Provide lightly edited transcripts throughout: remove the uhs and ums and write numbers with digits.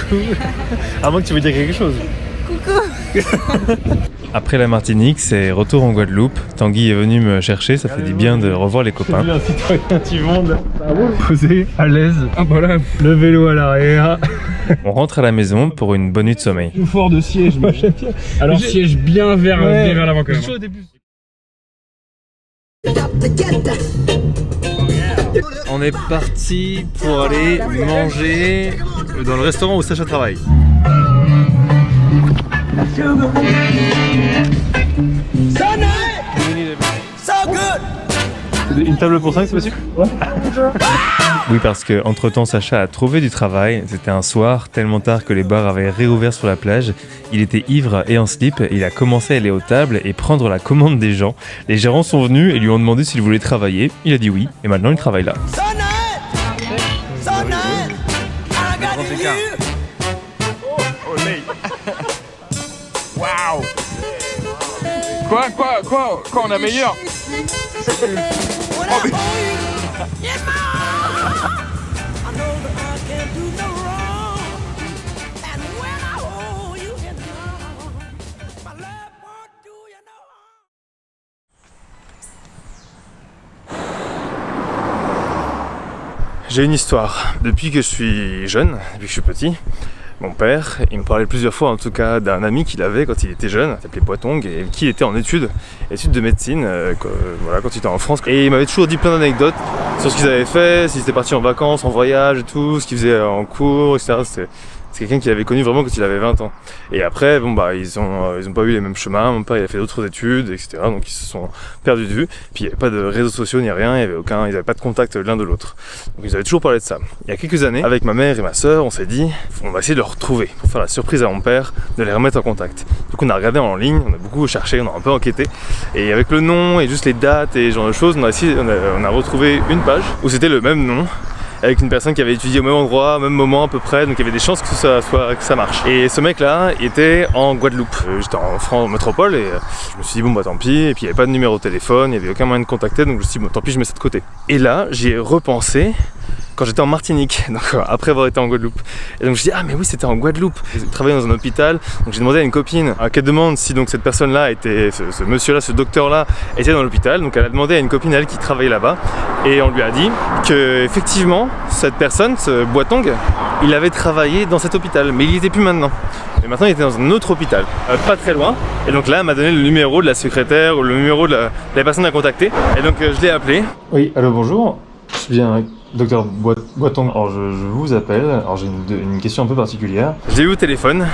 Coucou. À moins que tu veux dire quelque chose. Coucou. Après la Martinique, c'est retour en Guadeloupe. Tanguy est venu me chercher, ça fait du bien de revoir les copains. J'ai vu un citoyen du monde. Posé, à l'aise. Ah voilà. Le vélo à l'arrière. On rentre à la maison pour une bonne nuit de sommeil. Confort de siège. Alors siège bien vers l'avant quand même. Chaud au début. On est parti pour aller manger dans le restaurant où Sacha travaille. Une table pour 5, c'est possible? Ouais. Oui, parce que entre temps Sacha a trouvé du travail. C'était un soir, tellement tard que les bars avaient réouvert sur la plage. Il était ivre et en slip. Il a commencé à aller aux tables et prendre la commande des gens. Les gérants sont venus et lui ont demandé s'il voulait travailler. Il a dit oui, et maintenant il travaille là. Waouh. Quoi, on a meilleur. J'ai une histoire. Depuis que je suis jeune, depuis que je suis petit, mon père, il me parlait plusieurs fois en tout cas d'un ami qu'il avait quand il était jeune, il s'appelait Boitong, et qui était en études de médecine quand il était en France. Et il m'avait toujours dit plein d'anecdotes sur ce qu'ils avaient fait, s'ils étaient partis en vacances, en voyage et tout, ce qu'ils faisaient en cours, etc. C'est quelqu'un qu'il avait connu vraiment quand il avait 20 ans. Et après, ils ont pas eu les mêmes chemins. Mon père, il a fait d'autres études, etc. Donc ils se sont perdus de vue. Puis il n'y avait pas de réseaux sociaux ni rien. Ils n'avaient pas de contact l'un de l'autre. Donc ils avaient toujours parlé de ça. Il y a quelques années, avec ma mère et ma sœur, on s'est dit, on va essayer de le retrouver pour faire la surprise à mon père, de les remettre en contact. Donc on a regardé en ligne, on a beaucoup cherché, on a un peu enquêté. Et avec le nom et juste les dates et ce genre de choses, on a retrouvé une page où c'était le même nom, avec une personne qui avait étudié au même endroit, au même moment à peu près, donc il y avait des chances que ça marche. Et ce mec là était en Guadeloupe. J'étais en France métropole et je me suis dit bon tant pis, et puis il n'y avait pas de numéro de téléphone, il n'y avait aucun moyen de contacter, donc je me suis dit bon tant pis, je mets ça de côté. Et là j'y ai repensé quand j'étais en Martinique, donc après avoir été en Guadeloupe. Et donc je me suis dit ah mais oui c'était en Guadeloupe. J'ai travaillé dans un hôpital, donc j'ai demandé à une copine qu'elle demande si donc cette personne là était, ce monsieur là, ce docteur là était dans l'hôpital. Donc elle a demandé à une copine à elle qui travaillait là-bas, et on lui a dit que effectivement cette personne, ce Boitong, il avait travaillé dans cet hôpital, mais il n'y était plus maintenant. Et maintenant il était dans un autre hôpital, pas très loin. Et donc là elle m'a donné le numéro de la secrétaire ou le numéro de la personne à contacter. Et donc je l'ai appelé. Oui, allô bonjour, je suis bien docteur Boitong. Alors je vous appelle, alors j'ai une question un peu particulière. Je l'ai eu au téléphone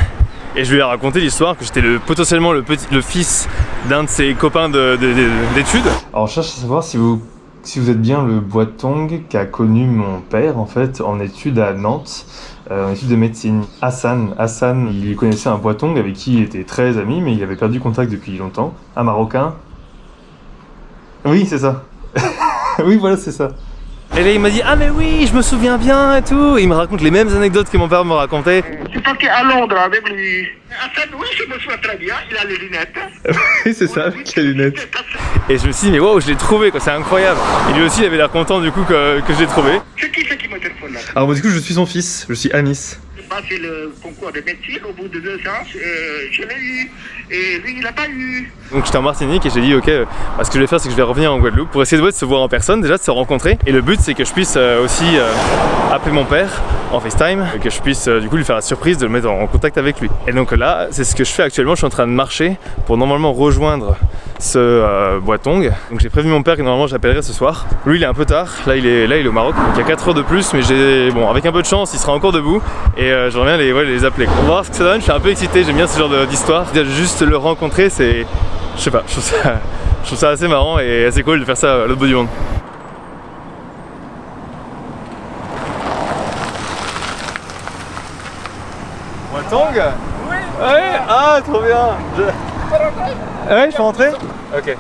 et je lui ai raconté l'histoire que j'étais potentiellement le fils d'un de ses copains d'études. Alors je cherche à savoir si vous êtes bien le Boitong qui a connu mon père en fait en études à Nantes, en études de médecine. Hassan, il connaissait un Boitong avec qui il était très ami, mais il avait perdu contact depuis longtemps. Un Marocain. Oui, c'est ça. Oui, voilà, c'est ça. Et là il m'a dit ah mais oui je me souviens bien et tout, et il me raconte les mêmes anecdotes que mon père me racontait. Je suis parti à Londres avec lui. Hassan, oui je me souviens très bien, il a les lunettes. Oui c'est ça, avec les lunettes. Et je me suis dit mais wow je l'ai trouvé quoi, c'est incroyable. Et lui aussi il avait l'air content du coup que je l'ai trouvé. C'est qui me téléphone là? Alors moi du coup je suis son fils, je suis Anis. J'ai passé le concours de médecine au bout de 2 séances, je l'ai eu. Et lui il l'a pas eu. Donc j'étais en Martinique et j'ai dit ok, ce que je vais faire c'est que je vais revenir en Guadeloupe pour essayer de se voir en personne, déjà de se rencontrer. Et le but c'est que je puisse aussi appeler mon père en FaceTime, et que je puisse du coup lui faire la surprise de le mettre en contact avec lui. Et donc là c'est ce que je fais actuellement, je suis en train de marcher pour normalement rejoindre ce Boitong. Donc j'ai prévenu mon père que normalement j'appellerai ce soir. Lui il est un peu tard, là il est au Maroc, donc il y a 4 heures de plus, mais avec un peu de chance il sera encore debout et je reviens les appeler. On va voir ce que ça donne, je suis un peu excité, j'aime bien ce genre d'histoire. Juste le rencontrer c'est, je sais pas, je trouve ça assez marrant et assez cool de faire ça à l'autre bout du monde. Boitong ? Oui. Ouais. Ah trop bien. Ouais je peux rentrer ? Ok.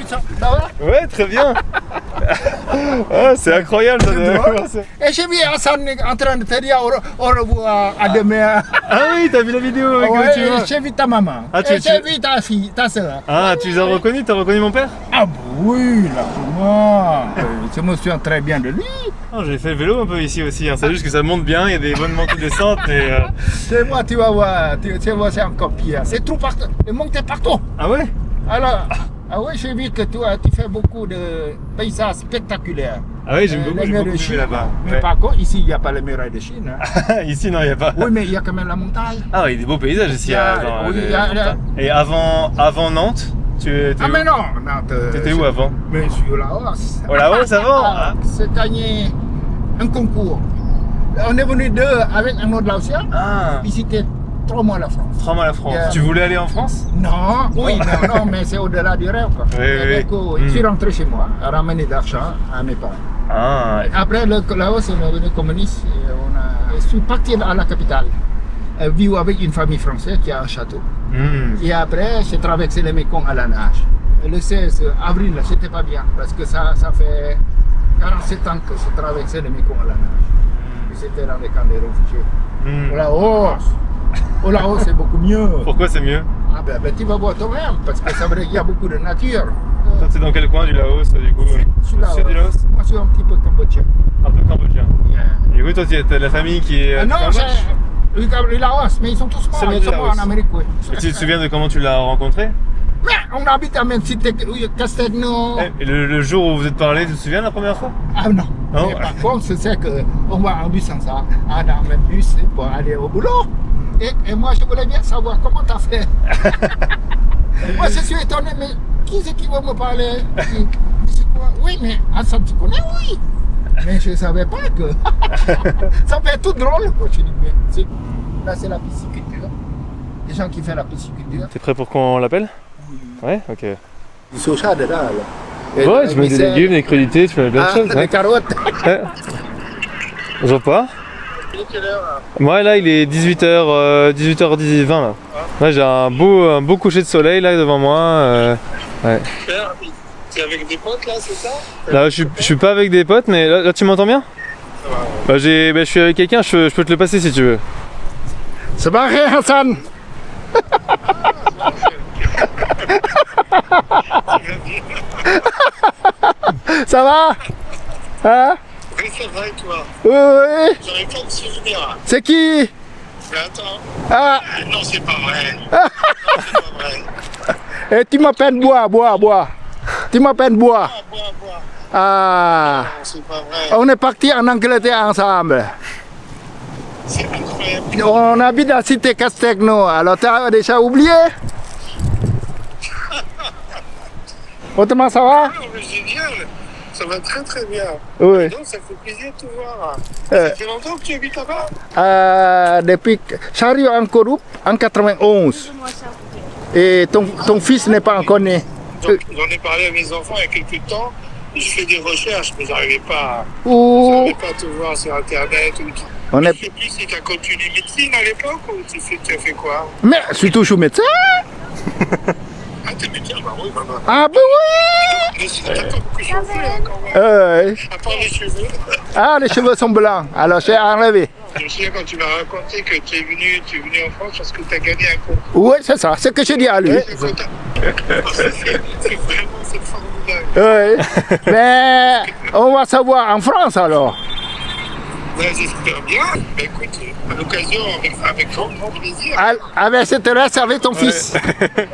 Ça va? Ouais très bien. Ah, c'est incroyable ça. Et j'ai vu Hassan en train de te dire au revoir à demain. Ah oui t'as vu la vidéo avec tu vois. J'ai vu ta maman. Ah, et j'ai vu ta fille, ta soeur. Ah tu les as reconnus, t'as reconnu mon père? Ah oui, là, moi. Je me souviens très bien de lui. Non, j'ai fait le vélo un peu ici aussi, hein. C'est juste que ça monte bien, il y a des bonnes montées descentes, mais... C'est moi, tu vas voir, c'est encore pire. C'est tout partout, les montées partout. Ah ouais? Alors, ah oui, j'ai vu que toi, tu fais beaucoup de paysages spectaculaires. Ah oui, j'aime Les beaucoup murs de Chine. là-bas. Mais Ouais. par contre, ici, il n'y a pas les murailles de Chine. Hein. Ici, non, il n'y a pas. Oui, mais il y a quand même la montagne. Ah oui, il y a des beaux paysages ici. Il y a- attends, oui, des- il y a- Et avant Nantes, tu étais Ah, où? mais non, Nantes. T'étais où avant? Mais sur la hausse. Oh là-haut, ça va? Ah, c'est gagné un concours. On est venu deux avec un autre Laotien, Ah, visiter 3 mois la France. 3 mois la France. Yeah. Tu voulais aller en France? Non, oui, non, mais c'est au-delà du rêve. Quoi. Oui, Et oui. du coup, Mm. je suis rentré chez moi, à ramener de l'argent à mes parents. Ah, Après, Laos, on est devenu communiste et je suis parti à la capitale, vivre avec une famille française qui a un château. Et après, j'ai traversé le Mekong à la nage. Et le 16 avril, c'était pas bien, parce que ça fait 47 ans que je traversais le Mekong à la nage. Et c'était dans les camps des réfugiés. Au Laos, c'est beaucoup mieux. Pourquoi c'est mieux? Ah ben, tu vas voir toi-même, parce que ça veut dire qu'il y a beaucoup de nature. Toi, t'es dans quel coin du Laos, du coup? Je suis là, Sud du Laos? moi, je suis un petit peu cambodgien. Un peu cambodgien. Et oui, toi, t'as de la famille qui est... Ah non, au Cambodge? c'est le Laos, mais ils sont tous morts, Seulement ils du sont morts Laos. en Amérique, oui. Et tu te souviens de comment tu l'as rencontré? Mais on habite à même cité Castelnau. Et le jour où vous êtes parlé, tu te souviens la première fois? Ah non. Non. Mais par contre, je sais qu'on va en bus ensemble, dans le même bus pour aller au boulot. Et moi, je voulais bien savoir comment tu as fait. Moi, je suis étonné, mais qui c'est qui va me parler? C'est quoi? Oui, mais Hassan, tu connais? Oui. Mais je ne savais pas que. Ça fait tout drôle, quoi. Je dis, mais là, c'est la pisciculture. Les gens qui font la pisciculture. T'es prêt pour qu'on l'appelle? Ouais, ok. Ils sont chats dedans, là. Ouais, tu mets des légumes, des crudités, tu fais plein de choses. Des Ouais. carottes. Ouais. Bonjour pas. Moi là il est 18h20 là. Là j'ai un beau coucher de soleil là devant moi. Ouais. Tu es avec des potes là, c'est ça? Là je suis pas avec des potes mais là tu m'entends bien? Bah, je suis avec quelqu'un, je peux te le passer si tu veux. C'est barré, Hassan. Ça va? Hein? Oui, ça va et toi? Oui. J'aurais pas de souvenir. C'est qui? Mais attends. Ah, Non, c'est pas vrai. Non, c'est pas vrai. et tu m'appelles bois. Tu m'appelles bois. Bois. Ah, Non, c'est pas vrai. on est parti en Angleterre ensemble. C'est incroyable. On habite à Cité Castelnau. Alors, tu as déjà oublié? Autrement, ça va? Non, mais génial. Ça va très très bien. Oui. Donc, ça fait plaisir de te voir. Ça fait longtemps que tu habites là-bas? Depuis Chariot en Coroupe en 91. Et ton fils n'est pas encore né. Donc, j'en ai parlé à mes enfants il y a quelques temps. Je fais des recherches, mais j'arrivais pas Ou à te voir sur Internet. Ou tout. on Je est... sais plus si tu as continué médecine à l'époque ou tu as fait quoi? Mais je suis toujours médecin. Ah, t'es médecin? Bah oui, maman. Ah ben oui. Mais t'as pas beaucoup chauffé hein, quand même. À part les cheveux. Ah, les cheveux sont blancs. Alors j'ai enlevé. Je me souviens quand tu m'as raconté que tu es venu en France parce que tu as gagné un concours. Oui, c'est ça. C'est ce que j'ai dit à lui. C'est vraiment c'est formidable. Oui. Mais on va savoir en France alors. Ouais, j'espère bien. Bah, écoute, à l'occasion, avec grand plaisir. Avec cette reste avec ton fils. Mais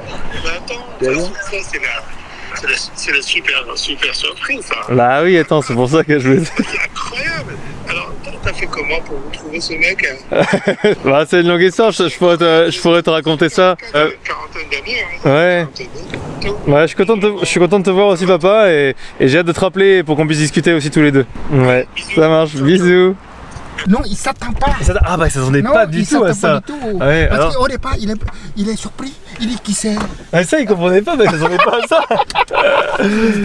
attends, ça c'est la super surprise, ça. Bah oui attends c'est pour ça que je voulais... C'est incroyable. Alors, t'as fait comment pour vous trouver ce mec? Bah c'est une longue histoire, je pourrais te raconter ça. Une quarantaine d'années, hein. Ouais. Ouais, je suis content de te voir aussi papa et j'ai hâte de te rappeler pour qu'on puisse discuter aussi tous les deux. Ouais, ça marche, bisous. Non, il s'attend pas. Ah bah il s'attendait Non, pas du il tout à s'attend ça. pas du tout. Ouais, Parce alors... qu'au départ, il est surpris. Il dit qui c'est. Ah, ça il comprenait pas, mais il s'attendait pas à ça.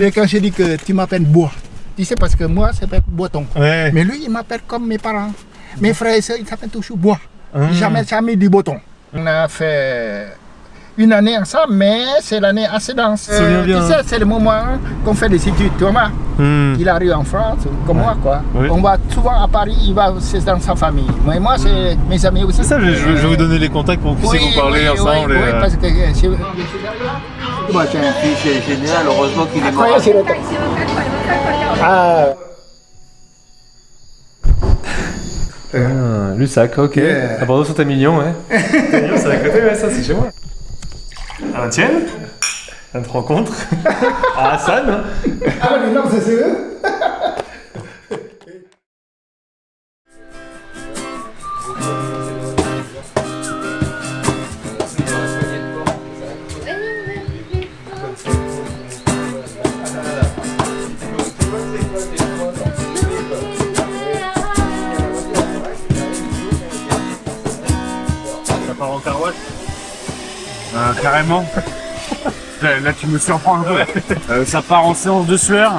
Et quand j'ai dit que tu m'appelles Bois, tu sais, parce que moi, ça s'appelle Boiton. Ouais. Mais lui, il m'appelle comme mes parents. Mes frères et sœurs, ils s'appellent toujours Bois. Ah. Jamais du Boiton. On a fait une année ensemble, mais c'est l'année assez dense. Souviens bien. Tu sais, c'est le moment qu'on fait des études, tu vois. Il arrive en France, comme moi, quoi. Oui. On va souvent à Paris, il va dans sa famille. Mais moi, c'est mes amis aussi. C'est ça, je vais vous donner les contacts pour que vous puissiez vous parler ensemble. Oui, et, parce que Moi, j'ai un fils génial, heureusement qu'il est mort. incroyable, c'est le temps. Ah. Lussac, ok. Yeah. À Bordeaux-Saint-Émilion, ouais. Saint-Émilion, c'est à côté, ouais, ça, c'est chez moi. À Valenciennes. On te rencontre. À Hassan. Ah mais non, c'est eux. Ça part en carouette. Carrément. Là, tu me surprends un peu. Ça part en séance de sueur.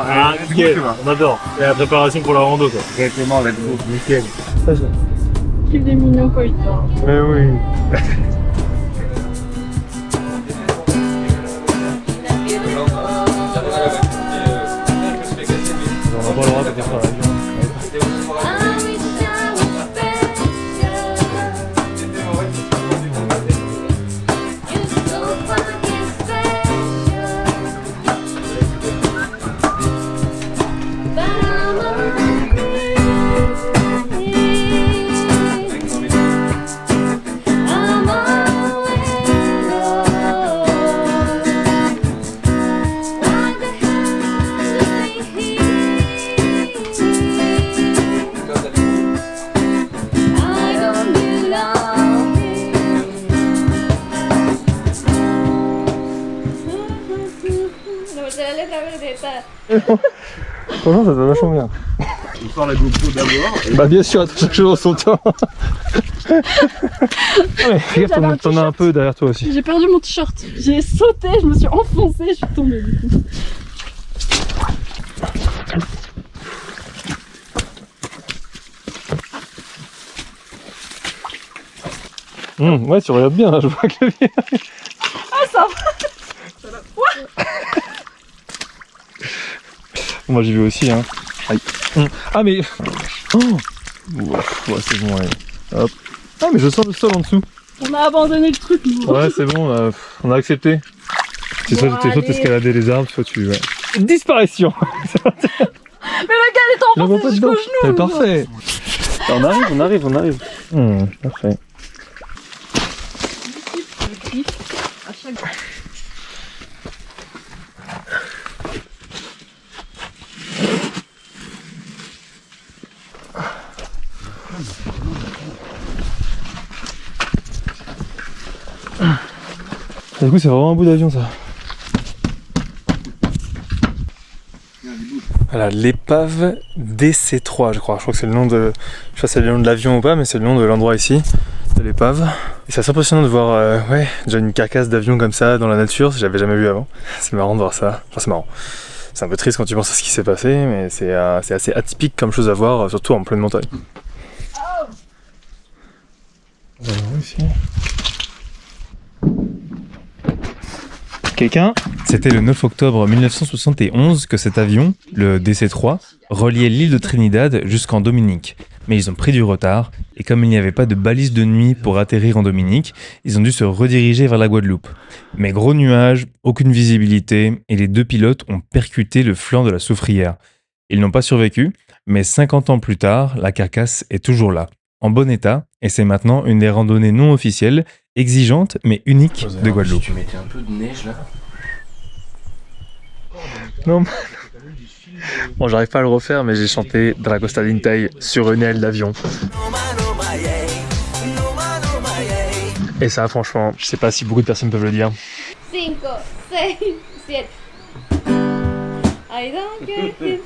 Nickel. On adore. C'est la préparation pour la rando, quoi. Exactement, let's go. Nickel. Il est mignon quand il dort. Mais oui. On n'a pas le droit de faire ça. Franchement, ça va vachement bien. On sort la GoPro d'abord. Bah bien sûr, chaque chose en son temps. Ouais, regarde, t'en as un peu derrière toi aussi. J'ai perdu mon t-shirt. J'ai sauté, je me suis enfoncée, je suis tombée du coup. Ouais, tu regardes bien là, je vois que le bien. Ah ça va. Moi j'y vais aussi, hein. Aïe. Ah mais... Oh ouais, c'est bon, ouais. Hop. Ah mais je sens le sol en dessous. On a abandonné le truc. Nous. Ouais, c'est bon, on a accepté. C'est soit t'escalader les arbres, soit tu... Ouais. Disparition. Mais le gars est enfoncé jusqu'au genou. C'est parfait. On arrive. Parfait. À chaque... Du coup, c'est vraiment un bout d'avion ça. Voilà, l'épave DC3, je crois. Je crois que c'est le nom de. Je sais pas si c'est le nom de l'avion ou pas, mais c'est le nom de l'endroit ici, de l'épave. Et c'est assez impressionnant de voir, ouais, déjà une carcasse d'avion comme ça dans la nature, j'avais jamais vu avant. C'est marrant de voir ça. Enfin, c'est marrant. C'est un peu triste quand tu penses à ce qui s'est passé, mais c'est assez atypique comme chose à voir, surtout en pleine montagne. Ici. Quelqu'un ? C'était le 9 octobre 1971 que cet avion, le DC-3, reliait l'île de Trinidad jusqu'en Dominique. Mais ils ont pris du retard, et comme il n'y avait pas de balise de nuit pour atterrir en Dominique, ils ont dû se rediriger vers la Guadeloupe. Mais gros nuages, aucune visibilité, et les deux pilotes ont percuté le flanc de la soufrière. Ils n'ont pas survécu, mais 50 ans plus tard, la carcasse est toujours là, en bon état, et c'est maintenant une des randonnées non officielles, exigeantes mais uniques de Guadeloupe. Tu mettais un peu de neige là. Non, bon, j'arrive pas à le refaire, mais j'ai chanté Dragosta d'Intay sur une aile d'avion. Et ça, franchement, je sais pas si beaucoup de personnes peuvent le dire. 5, 6, 7. I don't care if...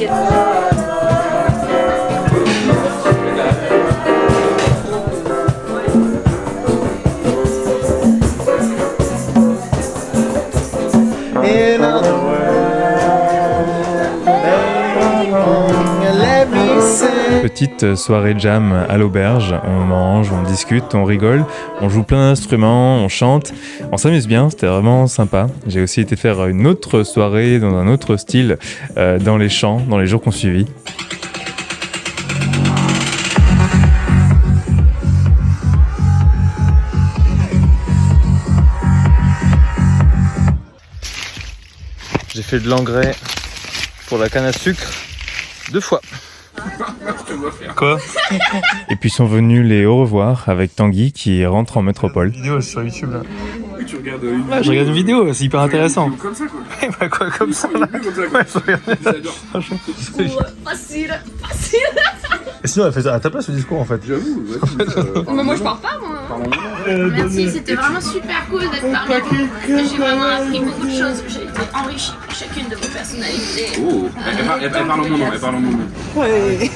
t'inquiète. Petite soirée jam à l'auberge, on mange, on discute, on rigole, on joue plein d'instruments, on chante, on s'amuse bien, c'était vraiment sympa. J'ai aussi été faire une autre soirée dans un autre style dans les champs, dans les jours qu'on suivit. J'ai fait de l'engrais pour la canne à sucre 2 fois. Quoi? Et puis sont venus les au revoir avec Tanguy qui rentre en métropole. Une vidéo sur YouTube là. Oui, tu regardes une vidéo. Je regarde une vidéo, c'est hyper intéressant. Comme ça quoi. Bah quoi comme ça là. Ouais, je regarde ça. Facile. Et sinon elle fait ça à ta place le discours en fait. J'avoue. Mais moi je pars pas moi. Merci, c'était vraiment super cool d'être parmi vous. J'ai vraiment appris beaucoup de choses. J'ai été enrichie par chacune de vos personnalités. Oh, elle parle en mon nom, elle parle en mon nom. Ouais.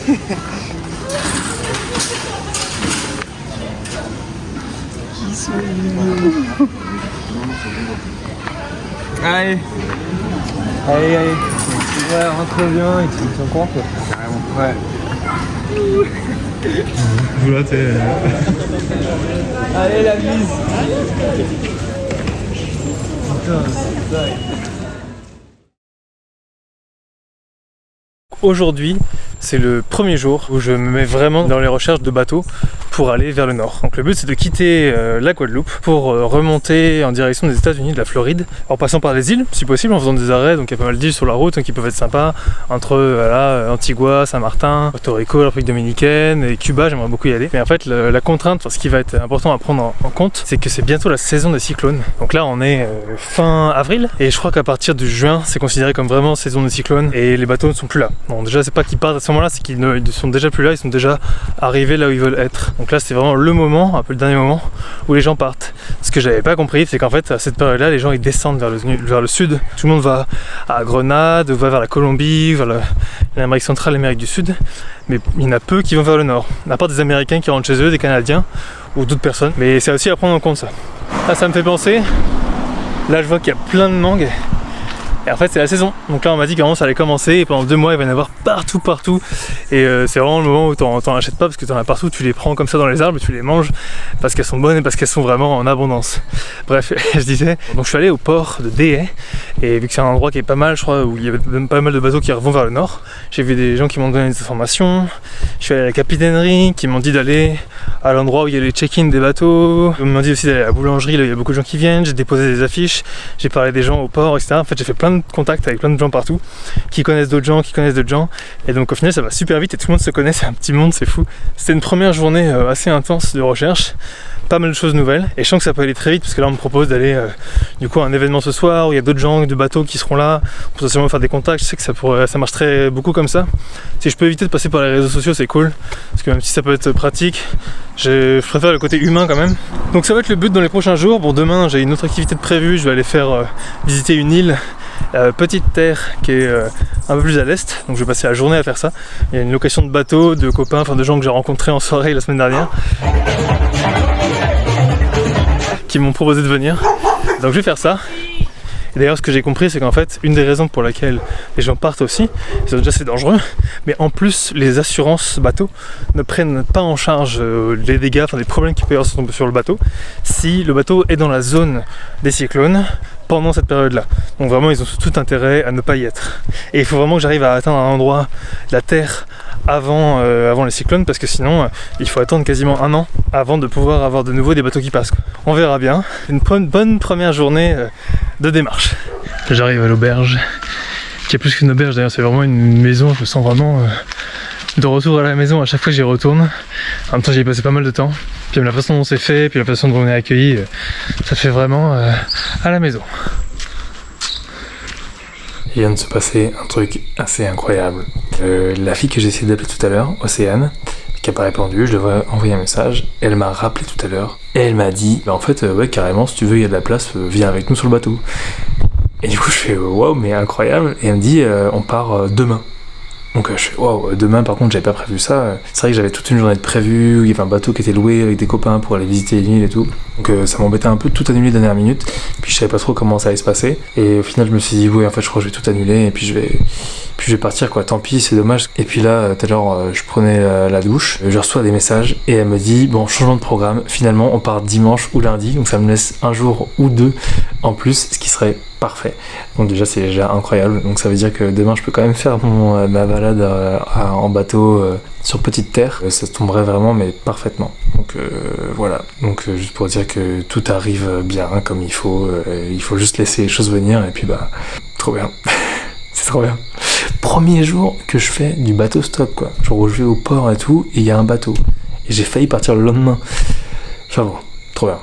Allez. Ouais, rentre bien et tu te tiens compte. Carrément. Ouais. Vous là t'es... Allez la bise. Aujourd'hui, c'est le premier jour où je me mets vraiment dans les recherches de bateaux pour aller vers le nord. Donc le but c'est de quitter la Guadeloupe pour remonter en direction des États-Unis, de la Floride, en passant par les îles, si possible, en faisant des arrêts. Donc il y a pas mal d'îles sur la route donc, qui peuvent être sympas, entre Antigua, Saint-Martin, Porto Rico, la République dominicaine et Cuba, j'aimerais beaucoup y aller. Mais en fait la contrainte, ce qui va être important à prendre en compte, c'est que c'est bientôt la saison des cyclones. Donc là on est fin avril et je crois qu'à partir du juin c'est considéré comme vraiment saison des cyclones et les bateaux ne sont plus là. Bon déjà c'est pas qu'ils partent à ce moment-là, c'est qu'ils ne sont déjà plus là, ils sont déjà arrivés là où ils veulent être. Donc là c'est vraiment le moment, un peu le dernier moment où les gens partent. Ce que j'avais pas compris c'est qu'en fait à cette période-là les gens ils descendent vers le sud. Tout le monde va à Grenade, va vers la Colombie, vers l'Amérique centrale, l'Amérique du Sud. Mais il y en a peu qui vont vers le nord. À part des Américains qui rentrent chez eux, des Canadiens ou d'autres personnes. Mais c'est aussi à prendre en compte ça. Là ça me fait penser, là je vois qu'il y a plein de mangues. Et en fait c'est la saison, donc là on m'a dit qu'avant ça allait commencer et pendant 2 mois il va y en avoir partout et c'est vraiment le moment où t'en achètes pas parce que t'en as partout, tu les prends comme ça dans les arbres et tu les manges parce qu'elles sont bonnes et parce qu'elles sont vraiment en abondance. Bref, je disais, donc je suis allé au port de Déhay et vu que c'est un endroit qui est pas mal, je crois, où il y avait même pas mal de bateaux qui vont vers le nord, j'ai vu des gens qui m'ont donné des informations, je suis allé à la capitainerie qui m'ont dit d'aller à l'endroit où il y a les check-in des bateaux, ils m'ont dit aussi d'aller à la boulangerie, là il y a beaucoup de gens qui viennent, j'ai déposé des affiches, j'ai parlé des gens au port, etc. En fait j'ai fait plein de contacts avec plein de gens partout qui connaissent d'autres gens, et donc au final ça va super vite et tout le monde se connaît, c'est un petit monde, c'est fou. C'était une première journée assez intense de recherche, pas mal de choses nouvelles et je sens que ça peut aller très vite parce que là on me propose d'aller du coup à un événement ce soir où il y a d'autres gens de bateaux qui seront là pour potentiellement faire des contacts. Je sais que ça marcherait beaucoup comme ça. Si je peux éviter de passer par les réseaux sociaux c'est cool parce que même si ça peut être pratique, je préfère le côté humain quand même. Donc ça va être le but dans les prochains jours. Bon, demain j'ai une autre activité de prévue, je vais aller faire visiter une île, Petite Terre, qui est un peu plus à l'est, donc je vais passer la journée à faire ça. Il y a une location de bateau, de copains, enfin de gens que j'ai rencontrés en soirée la semaine dernière qui m'ont proposé de venir, donc je vais faire ça. Et d'ailleurs ce que j'ai compris c'est qu'en fait une des raisons pour laquelle les gens partent aussi, c'est déjà c'est dangereux, mais en plus les assurances bateaux ne prennent pas en charge les dégâts, enfin les problèmes qui peuvent y avoir sur le bateau si le bateau est dans la zone des cyclones pendant cette période-là. Donc vraiment ils ont tout intérêt à ne pas y être. Et il faut vraiment que j'arrive à atteindre un endroit de la Terre avant les cyclones parce que sinon il faut attendre quasiment 1 an avant de pouvoir avoir de nouveau des bateaux qui passent. On verra bien. Une bonne première journée de démarche. J'arrive à l'auberge, qui est plus qu'une auberge d'ailleurs, c'est vraiment une maison, je me sens vraiment de retour à la maison à chaque fois que j'y retourne. En même temps j'y ai passé pas mal de temps, puis la façon dont c'est fait, puis la façon dont on est accueilli, ça fait vraiment à la maison. Il vient de se passer un truc assez incroyable. La fille que j'ai essayé d'appeler tout à l'heure, Océane, qui n'a pas répondu, je devrais envoyer un message, elle m'a rappelé tout à l'heure, et elle m'a dit, bah en fait, ouais carrément, si tu veux, il y a de la place, viens avec nous sur le bateau. Et du coup je fais, waouh, mais incroyable, et elle me dit, on part demain. Donc je fais waouh, demain par contre j'avais pas prévu ça. C'est vrai que j'avais toute une journée de prévu, il y avait un bateau qui était loué avec des copains pour aller visiter l'île et tout. Donc ça m'embêtait un peu de tout annuler dernière minute. Puis je savais pas trop comment ça allait se passer. Et au final je me suis dit ouais en fait je crois que je vais tout annuler et puis je vais partir quoi, tant pis c'est dommage. Et puis là tout à l'heure je prenais la douche, je reçois des messages et elle me dit bon changement de programme, finalement on part dimanche ou lundi, donc ça me laisse un jour ou deux en plus, ce qui serait parfait. Donc déjà c'est déjà incroyable, donc ça veut dire que demain je peux quand même faire ma balade en bateau sur petite terre, ça tomberait vraiment mais parfaitement. Donc voilà, donc juste pour dire que tout arrive bien comme il faut juste laisser les choses venir et puis bah trop bien. C'est trop bien. Premier jour que je fais du bateau stop quoi, genre où je vais au port et tout et il y a un bateau et j'ai failli partir le lendemain. J'avoue, trop bien.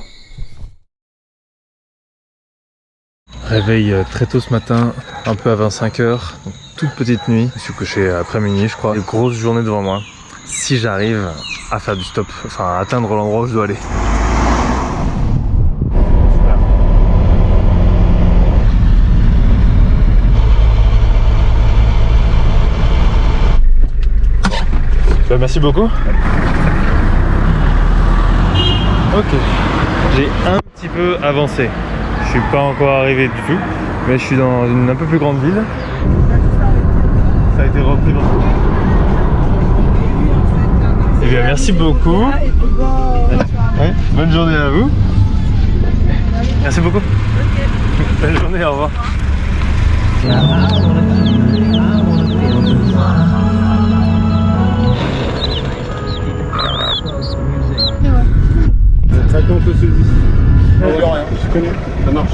Réveil très tôt ce matin, un peu avant 5h, toute petite nuit. Je suis couché après minuit je crois. Une grosse journée devant moi. Si j'arrive à faire du stop, enfin à atteindre l'endroit où je dois aller. Bah, merci beaucoup. Ok, j'ai un petit peu avancé. Je suis pas encore arrivé du tout, mais je suis dans une un peu plus grande ville. Ça a été repris dans... Eh bien merci beaucoup. Ouais, bonne journée à vous. Merci beaucoup. Bonne journée, au revoir. Ça compte celui-ci. Non, rien, je connais, ça marche.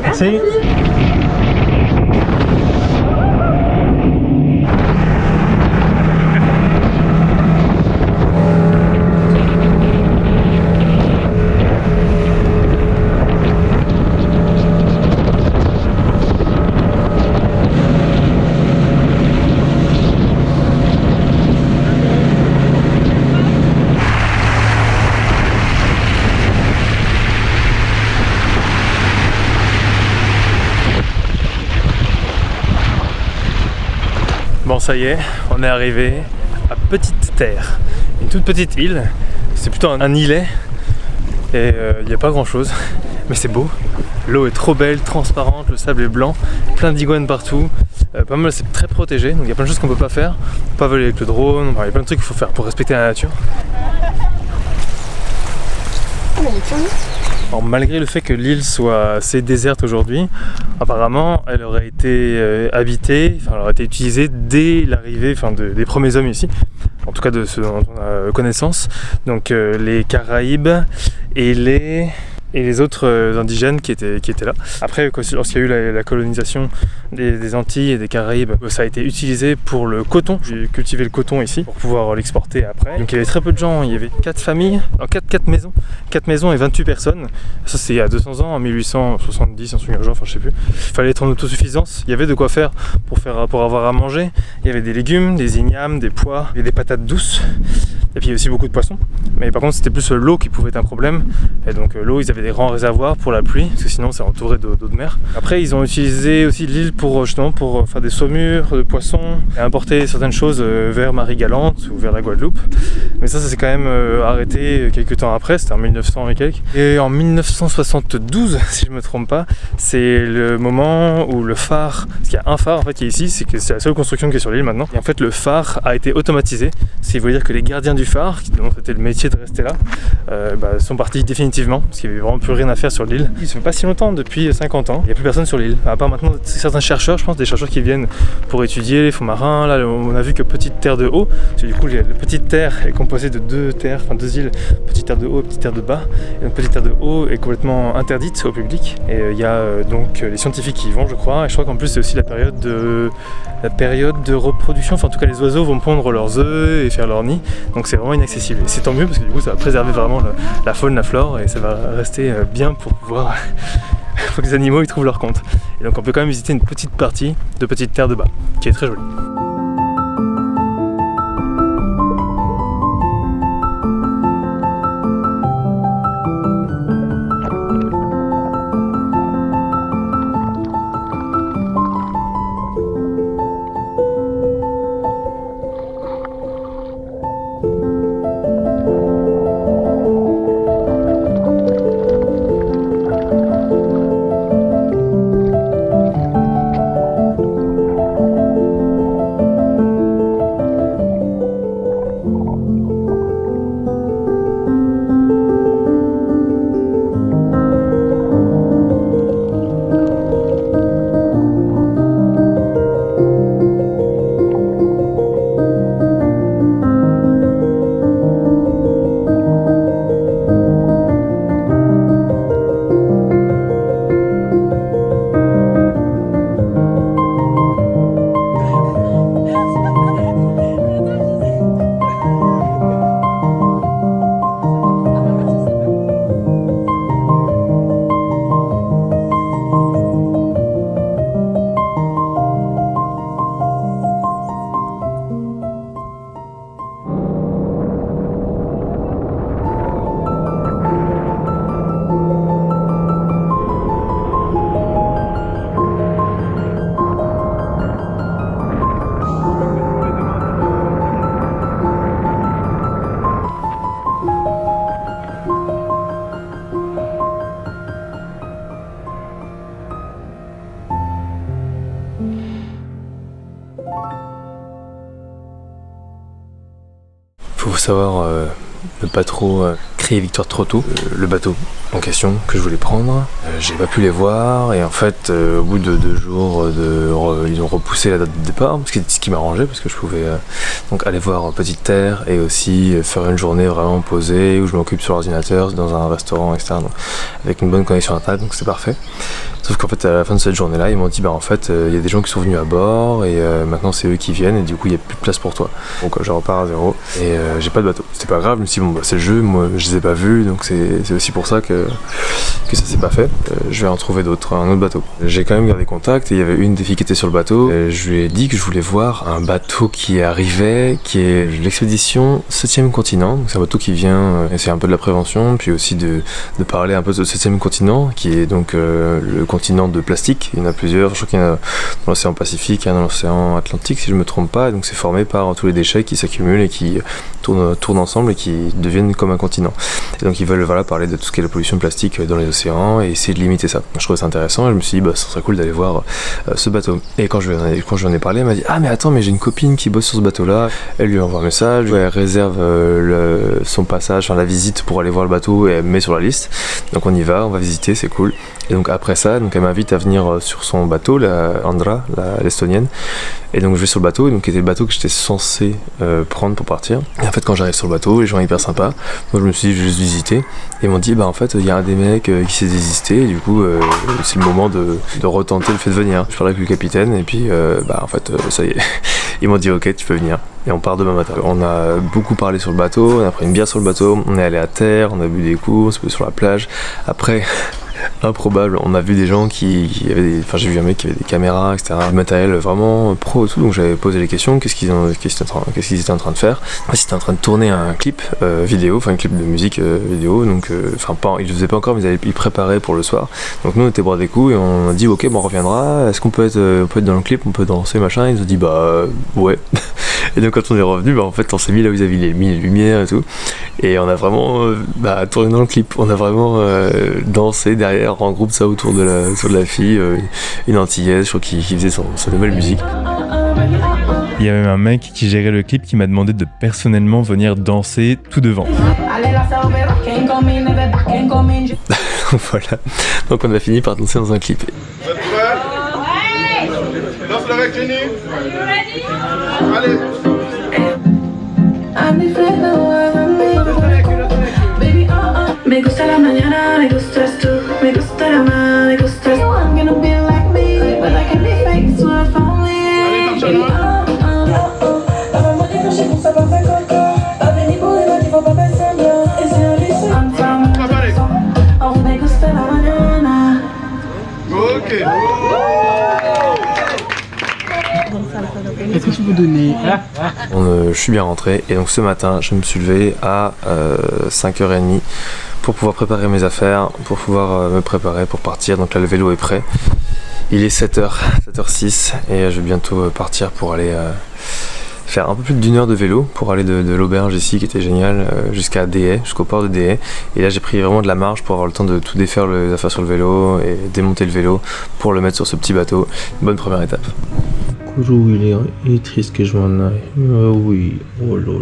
Merci. Bon ça y est, on est arrivé à Petite Terre, une toute petite île, c'est plutôt un îlet et il n'y a pas grand chose, mais c'est beau. L'eau est trop belle, transparente, le sable est blanc, plein d'iguanes partout, pas mal, c'est très protégé, donc il y a plein de choses qu'on peut pas faire, pas voler avec le drone, enfin, il y a plein de trucs qu'il faut faire pour respecter la nature. Alors, malgré le fait que l'île soit assez déserte aujourd'hui, apparemment elle aurait été habitée, enfin elle aurait été utilisée dès l'arrivée des premiers hommes ici, en tout cas de ceux dont on a connaissance, donc les Caraïbes et les autres indigènes qui étaient là. Après, lorsqu'il y a eu la colonisation des Antilles et des Caraïbes, ça a été utilisé pour le coton. J'ai cultivé le coton ici pour pouvoir l'exporter après. Donc il y avait très peu de gens, il y avait 4 familles, 4 maisons. 4 maisons et 28 personnes. Ça c'est il y a 200 ans, en 1870, un truc genre, enfin je sais plus. Il fallait être en autosuffisance, il y avait de quoi faire pour avoir à manger. Il y avait des légumes, des ignames, des pois et des patates douces. Et puis il y avait aussi beaucoup de poissons. Mais par contre c'était plus l'eau qui pouvait être un problème. Et donc l'eau, ils avaient des grands réservoirs pour la pluie, parce que sinon c'est entouré d'eau de mer. Après ils ont utilisé aussi l'île pour faire des saumures de poissons et importer certaines choses vers Marie-Galante ou vers la Guadeloupe. Mais ça s'est quand même arrêté quelques temps après, c'était en 1900 et quelques. Et en 1972, si je me trompe pas, c'est le moment où le phare, parce qu'il y a un phare en fait qui est ici, c'est la seule construction qui est sur l'île maintenant. Et en fait le phare a été automatisé, ce qui veut dire que les gardiens du phare, dont c'était le métier de rester là, sont partis définitivement, parce qu'il n'y avait vraiment plus rien à faire sur l'île. Ça fait pas si longtemps, depuis 50 ans, il n'y a plus personne sur l'île. À part maintenant certains chercheurs, je pense, des chercheurs qui viennent pour étudier les fonds marins. Là on a vu que Petite Terre de haut, parce que du coup la Petite Terre est composée de deux îles, Petite Terre de haut et Petite Terre de bas. Et donc Petite Terre de haut est complètement interdite au public. Et il y a donc les scientifiques qui y vont, je crois, et je crois qu'en plus c'est aussi la période de reproduction, enfin en tout cas les oiseaux vont pondre leurs œufs et faire leur nid, donc c'est vraiment inaccessible. Et c'est tant mieux parce que du coup ça va préserver vraiment la faune, la flore, et ça va rester bien pour pouvoir faut que les animaux y trouvent leur compte. Et donc on peut quand même visiter une petite partie de Petite Terre de bas, qui est très jolie. faut savoir ne pas trop crier victoire trop tôt. Le bateau en question que je voulais prendre, j'ai pas pu les voir et en fait au bout de 2 jours ils ont repoussé la date de départ, ce qui m'arrangeait parce que je pouvais donc aller voir Petite Terre et aussi faire une journée vraiment posée où je m'occupe sur l'ordinateur dans un restaurant externe avec une bonne connexion internet, donc c'est parfait. Sauf qu'en fait à la fin de cette journée là ils m'ont dit bah en fait il y a des gens qui sont venus à bord et maintenant c'est eux qui viennent et du coup il n'y a plus de place pour toi, donc je repars à zéro et j'ai pas de bateau. C'était pas grave, je me suis dit bon bah c'est le jeu, moi je les ai pas vus donc c'est aussi pour ça que ça s'est pas fait. Je vais en trouver d'autres, un autre bateau. J'ai quand même gardé contact et il y avait une des filles qui était sur le bateau. Je lui ai dit que je voulais voir un bateau qui arrivait, qui est l'expédition 7e continent. Donc c'est un bateau qui vient essayer un peu de la prévention, puis aussi de parler un peu de ce 7e continent, qui est donc le continent de plastique. Il y en a plusieurs, je crois qu'il y en a dans l'océan Pacifique, il y en a dans l'océan Atlantique si je me trompe pas. Donc c'est formé par tous les déchets qui s'accumulent et qui tournent ensemble et qui deviennent comme un continent. Et donc ils veulent parler de tout ce qui est la pollution plastique dans les océans et essayer de limiter ça. Je trouvais ça intéressant et je me suis dit bah ça serait cool d'aller voir ce bateau. Et quand je lui en ai parlé, elle m'a dit ah mais attends mais j'ai une copine qui bosse sur ce bateau là. Elle lui envoie un message, elle réserve son passage, enfin la visite pour aller voir le bateau et elle me met sur la liste. Donc on y va, on va visiter, c'est cool. Et donc après ça, donc elle m'invite à venir sur son bateau, la Andra, l'estonienne. Et donc je vais sur le bateau, donc qui était le bateau que j'étais censé prendre pour partir. Et en fait quand j'arrive sur le bateau, les gens hyper sympas. Moi je me suis dit je vais juste visiter. Et ils m'ont dit bah en fait il y a un des mecs qui s'est désisté. Et du coup c'est le moment de retenter le fait de venir. Je parlais avec le capitaine et puis bah en fait ça y est. Ils m'ont dit ok tu peux venir. Et on part demain matin. On a beaucoup parlé sur le bateau, on a pris une bière sur le bateau, on est allé à terre, on a bu des coups, on s'est posé sur la plage. Après improbable, on a vu des gens qui avaient enfin j'ai vu un mec qui avait des caméras, etc. Du matériel vraiment pro et tout, donc j'avais posé les questions, qu'est-ce qu'ils étaient en train de faire. Ils étaient en train de tourner un clip vidéo, enfin un clip de musique vidéo, donc enfin ils le faisaient pas encore mais ils préparaient pour le soir. Donc nous on était bras des coups et on a dit ok bon on reviendra, est-ce qu'on peut être dans le clip, on peut danser machin, ils nous ont dit bah ouais. Et donc quand on est revenu, bah en fait on s'est mis là où ils avaient mis les lumières et tout. Et on a vraiment tourné dans le clip. On a vraiment dansé derrière en groupe ça autour de la fille, une antillaise, je crois qui faisait sa nouvelle musique. Il y a même un mec qui gérait le clip qui m'a demandé de personnellement venir danser tout devant. Voilà. Donc on a fini par danser dans un clip. Vous êtes prêts? Ouais. Danse le rectenu. Allez. Me gusta la mañana, me gustas tú, me gusta la mañana, me gustas tú. I'm gonna be like me, but I can be fake so I found me. Baby, la mañana je pense pas faire coco. Avec ni pour les faut pas faire semblant. Et c'est un lycée. Oh, me gusta la mañana. Ok. Est-ce que tu peux donner Je suis bien rentré et donc ce matin je me suis levé à 5h30 pour pouvoir préparer mes affaires, pour pouvoir me préparer pour partir. Donc là le vélo est prêt. Il est 7h06 et je vais bientôt partir pour aller faire un peu plus d'1 heure de vélo pour aller de l'auberge ici qui était génial jusqu'à Dehe, jusqu'au port de Dehe. Et là j'ai pris vraiment de la marge pour avoir le temps de tout défaire les affaires sur le vélo et démonter le vélo pour le mettre sur ce petit bateau. Bonne première étape. Kourou, il est triste que je m'en aille. Oh oui, oh lolo.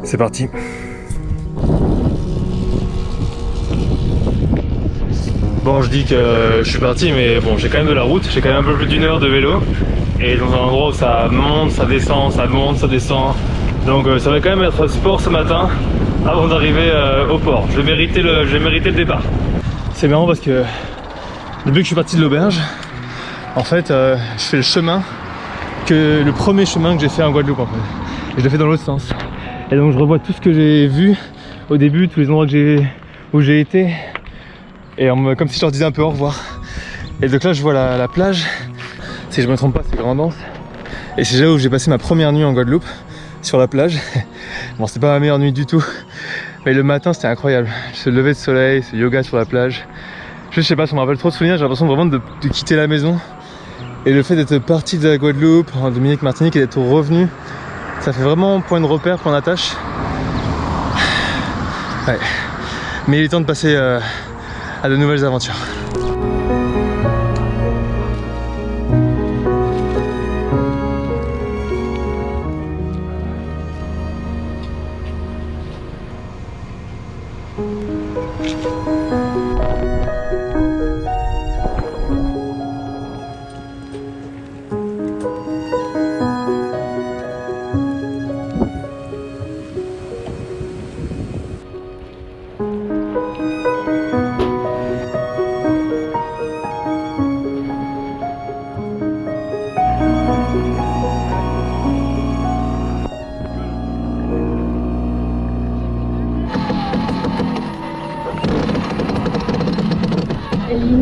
C'est parti. Bon, je dis que je suis parti, mais bon, j'ai quand même de la route, j'ai quand même un peu plus d'1 heure de vélo. Et dans un endroit où ça monte, ça descend, ça monte, ça descend. Donc ça va quand même être sport ce matin avant d'arriver au port. Je vais mériter le départ. C'est marrant parce que depuis que je suis parti de l'auberge, en fait, je fais le premier chemin que j'ai fait en Guadeloupe en fait. Et je le fais dans l'autre sens. Et donc je revois tout ce que j'ai vu au début, tous les endroits où j'ai été. Et comme si je leur disais un peu au revoir. Et donc là je vois la plage, si je me trompe pas c'est Grand Anse. Et c'est là où j'ai passé ma première nuit en Guadeloupe, sur la plage. Bon c'était pas ma meilleure nuit du tout, mais le matin c'était incroyable. Ce lever de soleil, ce yoga sur la plage. Je sais pas, ça me rappelle trop de souvenirs, j'ai l'impression vraiment de quitter la maison. Et le fait d'être parti de la Guadeloupe, en Dominique, Martinique et d'être revenu, ça fait vraiment point de repère, point d'attache. Ouais. Mais il est temps de passer à de nouvelles aventures.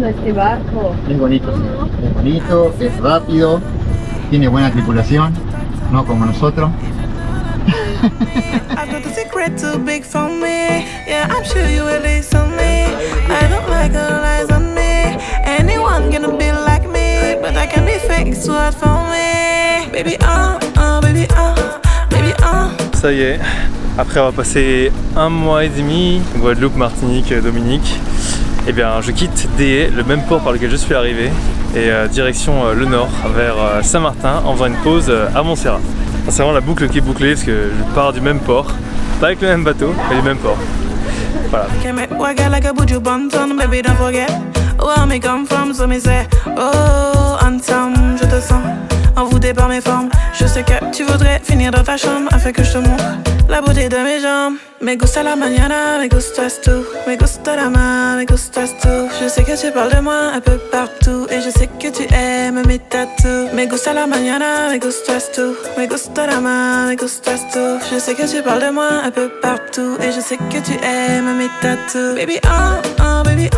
Este barco. Es bonito, es rápido, tiene buena tripulación, no como nosotros. I've got a secret too big for me. Yeah, I'm sure you will listen me. I don't like all eyes on me. Anyone gonna be like me, but I can be fake, it's too hard for me. Baby, baby, baby, Ça y est, après avoir passé un mois et demi, Guadeloupe, Martinique, Dominique, eh bien je quitte Déé, le même port par lequel je suis arrivé, et direction le nord, vers Saint-Martin, en faisant une pause à Montserrat. C'est vraiment la boucle qui est bouclée, parce que je pars du même port, pas avec le même bateau, mais du même port. Voilà. Je te sens envoûté par mes formes. Je sais que tu voudrais finir dans ta chambre afin que je te montre la beauté de mes jambes. Me gusta la mañana, me gustas tú. Me gusta la main, me gustas tú. Je sais que tu parles de moi un peu partout et je sais que tu aimes mes tatous. Me gusta la mañana, me gustas tú. Me gusta la main, me gustas tú. Je sais que tu parles de moi un peu partout et je sais que tu aimes mes tatous. Baby, baby,